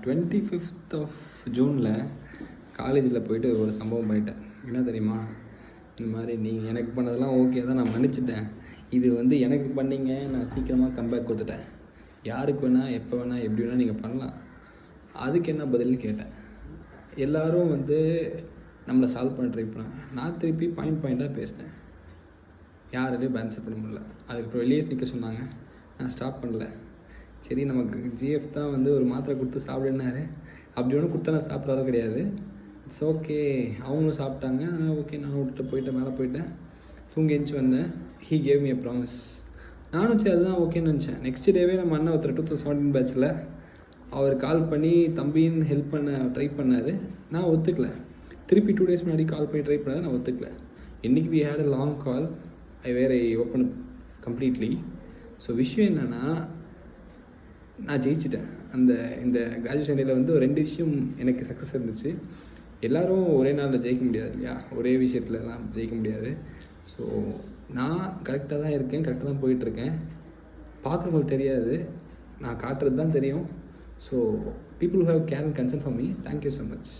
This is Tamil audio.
25th ஆஃப் ஜூனில் காலேஜில் போயிட்டு ஒரு சம்பவம் பண்ணிட்டேன். என்ன தெரியுமா? இந்த மாதிரி நீங்கள் எனக்கு பண்ணதெல்லாம் ஓகே தான், நான் மன்னிச்சிட்டேன். இது வந்து எனக்கு பண்ணிங்க, நான் சீக்கிரமாக கம்பேக் கொடுத்துட்டேன். யாருக்கு வேணால் எப்போ வேணால் எப்படி வேணால் நீங்கள் பண்ணலாம், அதுக்கு என்ன பதில்னு கேட்டேன். எல்லோரும் வந்து நம்மளை சால்வ் பண்ண ட்ரை பண்ணாங்க. நான் திருப்பி பாயிண்டாக பேசினேன். யாரையும் ஆன்சர் பண்ண முடியல. அதுக்கப்புறம் வெளியே நிற்க சொன்னாங்க. நான் ஸ்டாப் பண்ணல. சரி, நமக்கு ஜிஎஃப் தான் வந்து ஒரு மாத்திரை கொடுத்து சாப்பிடுனாரு. அப்படி ஒன்றும் கொடுத்தா நான் சாப்பிட்றது கிடையாது. It's okay. அவங்களும் சாப்பிட்டாங்க. ஓகே, நான் விட்டுட்டு போயிட்டேன், மேலே போயிட்டேன், தூங்கி எழுந்துச்சி வந்தேன். He gave me a promise. நானும் சரி அதுதான் ஓகேன்னு நினச்சேன். நெக்ஸ்ட் டேவே நம்ம அண்ணன் ஒருத்தர் 2017 பேட்சில் அவர் கால் பண்ணி தம்பின்னு ஹெல்ப் பண்ண ட்ரை பண்ணார். நான் ஒத்துக்கல. திருப்பி 2 days முன்னாடி கால் பண்ணி ட்ரை பண்ணார். நான் ஒத்துக்கல. இன்றைக்கி we had a long call. I open completely. So விஷயம் என்னென்னா, நான் ஜெயிச்சிட்டேன். இந்த கிராஜுவேஷன் டேயில் வந்து ஒரு 2 விஷயம் எனக்கு சக்ஸஸ் இருந்துச்சு. எல்லோரும் ஒரே நாளில் ஜெயிக்க முடியாது இல்லையா? ஒரே விஷயத்துலலாம் ஜெயிக்க முடியாது. ஸோ நான் கரெக்டாக தான் இருக்கேன், கரெக்டாக தான் போயிட்டுருக்கேன். பார்க்குறவங்களுக்கு தெரியாது, நான் காட்டுறது தான் தெரியும். So people who have care and concern for me, thank you so much.